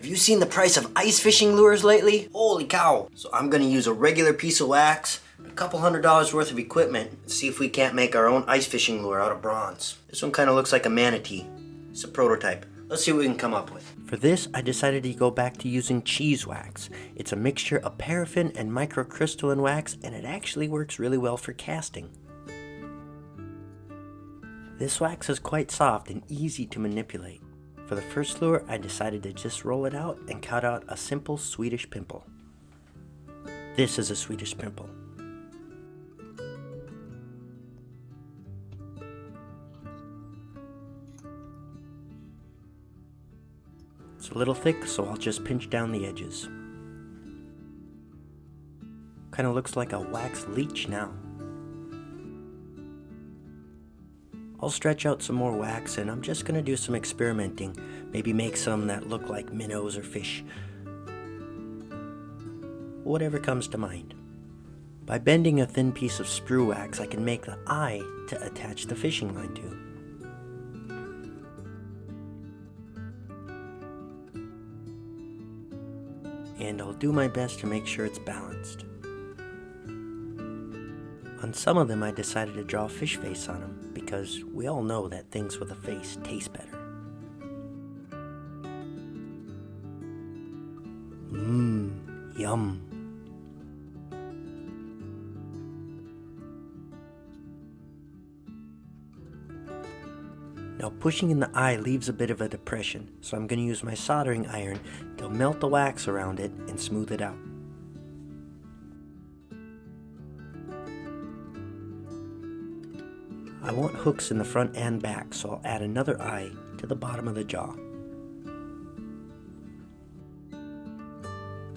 Have you seen the price of ice fishing lures lately? Holy cow. So I'm gonna use a regular piece of wax, a couple $100 worth of equipment, and see if we can't make our own ice fishing lure out of bronze. This one kind of looks like a manatee. It's a prototype. Let's see what we can come up with. For this, I decided to go back to using cheese wax. It's a mixture of paraffin and microcrystalline wax, and it actually works really well for casting. This wax is quite soft and easy to manipulate. For the first lure, I decided to just roll it out and cut out a simple Swedish pimple. This is a Swedish pimple. It's a little thick, so I'll just pinch down the edges. Kind of looks like a wax leech now. I'll stretch out some more wax, and I'm just going to do some experimenting. Maybe make some that look like minnows or fish. Whatever comes to mind. By bending a thin piece of sprue wax, I can make the eye to attach the fishing line to. And I'll do my best to make sure it's balanced. On some of them, I decided to draw a fish face on them, because we all know that things with a face taste better. Yum. Now pushing in the eye leaves a bit of a depression, so I'm going to use my soldering iron to melt the wax around it and smooth it out. I want hooks in the front and back, so I'll add another eye to the bottom of the jaw.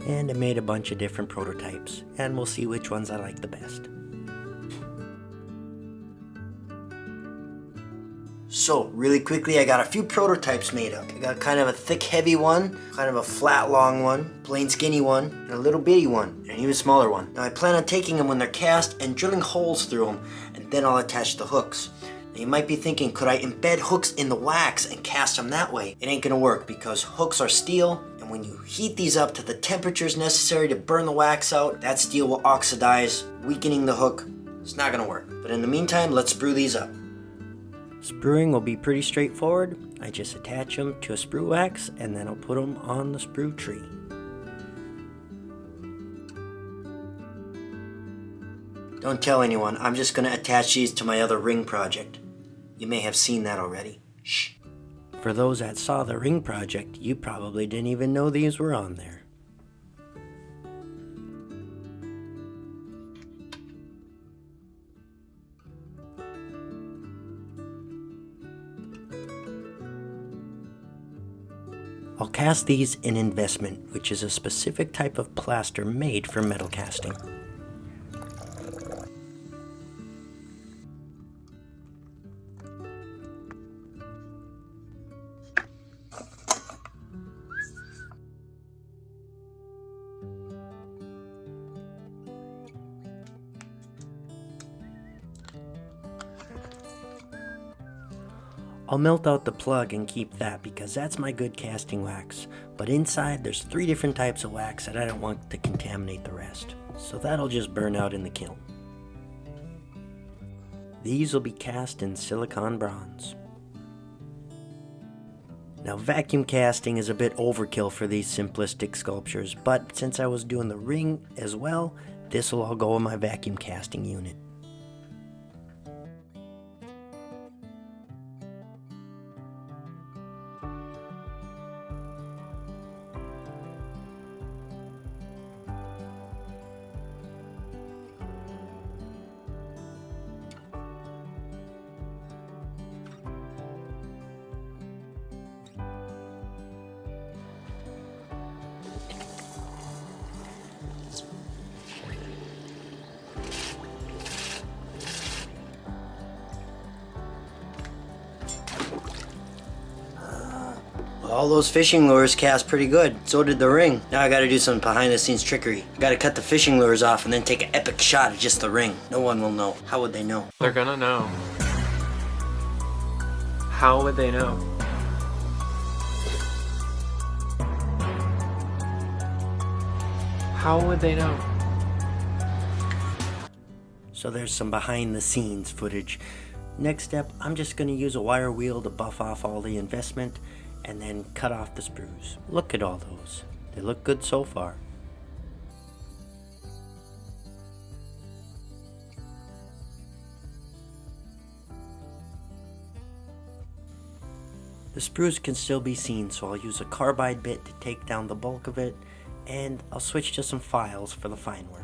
And I made a bunch of different prototypes, and we'll see which ones I like the best. So, really quickly, I got a few prototypes made up. I got kind of a thick, heavy one, kind of a flat, long one, plain skinny one, and a little bitty one, and an even smaller one. Now, I plan on taking them when they're cast and drilling holes through them, and then I'll attach the hooks. Now, you might be thinking, could I embed hooks in the wax and cast them that way? It ain't gonna work, because hooks are steel, and when you heat these up to the temperatures necessary to burn the wax out, that steel will oxidize, weakening the hook. It's not gonna work. But in the meantime, let's sprue these up. Spruing will be pretty straightforward. I just attach them to a sprue wax, and then I'll put them on the sprue tree. Don't tell anyone, I'm just gonna attach these to my other ring project. You may have seen that already. Shh. For those that saw the ring project, you probably didn't even know these were on there. I'll cast these in investment, which is a specific type of plaster made for metal casting. I'll melt out the plug and keep that because that's my good casting wax. But inside there's 3 different types of wax that I don't want to contaminate the rest. So that'll just burn out in the kiln. These will be cast in silicon bronze. Now vacuum casting is a bit overkill for these simplistic sculptures, but since I was doing the ring as well, this will all go in my vacuum casting unit. All those fishing lures cast pretty good. So did the ring. Now I gotta do some behind the scenes trickery. I gotta cut the fishing lures off and then take an epic shot at just the ring. No one will know. How would they know? They're gonna know. How would they know? How would they know? So there's some behind the scenes footage. Next step, I'm just going to use a wire wheel to buff off all the investment and then cut off the sprues. Look at all those. They look good so far. The sprues can still be seen, so I'll use a carbide bit to take down the bulk of it, and I'll switch to some files for the fine work.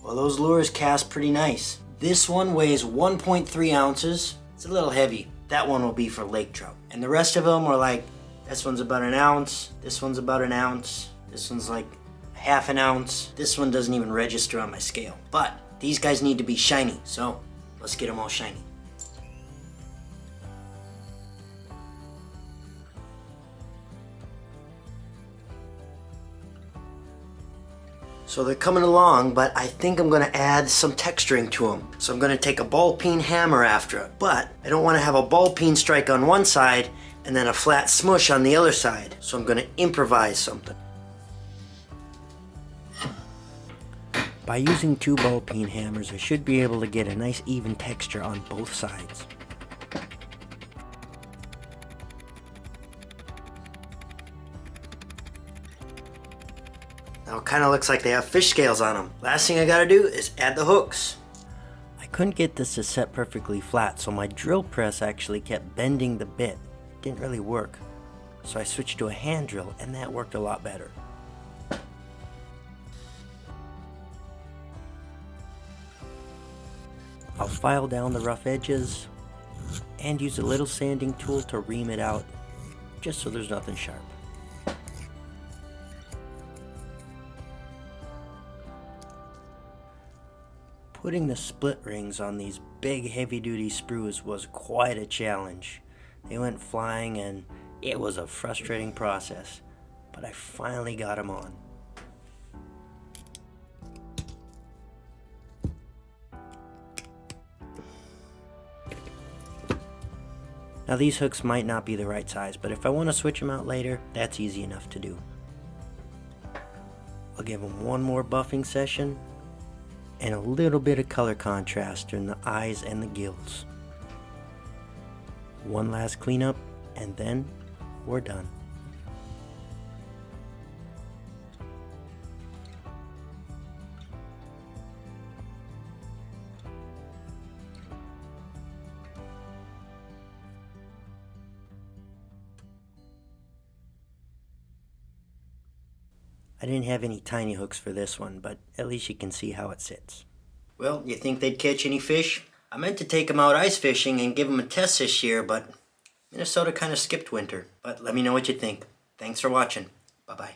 Well, those lures cast pretty nice. This one weighs 1.3 ounces. It's a little heavy. That one will be for lake trout. And the rest of them are like, this one's about an ounce, this one's about an ounce, this one's like half an ounce. This one doesn't even register on my scale. But these guys need to be shiny, so let's get them all shiny. So they're coming along, but I think I'm gonna add some texturing to them. So I'm gonna take a ball peen hammer after it, but I don't wanna have a ball peen strike on one side and then a flat smush on the other side. So I'm gonna improvise something. By using two ball peen hammers, I should be able to get a nice even texture on both sides. Now it kind of looks like they have fish scales on them. Last thing I gotta do is add the hooks. I couldn't get this to set perfectly flat, so my drill press actually kept bending the bit. It didn't really work. So I switched to a hand drill, and that worked a lot better. I'll file down the rough edges and use a little sanding tool to ream it out, just so there's nothing sharp. Putting the split rings on these big heavy-duty sprues was quite a challenge. They went flying and it was a frustrating process, but I finally got them on. Now these hooks might not be the right size, but if I want to switch them out later, that's easy enough to do. I'll give them one more buffing session and a little bit of color contrast in the eyes and the gills. One last cleanup and then we're done. I didn't have any tiny hooks for this one, but at least you can see how it sits. Well, you think they'd catch any fish? I meant to take them out ice fishing and give them a test this year, but Minnesota kind of skipped winter. But let me know what you think. Thanks for watching. Bye-bye.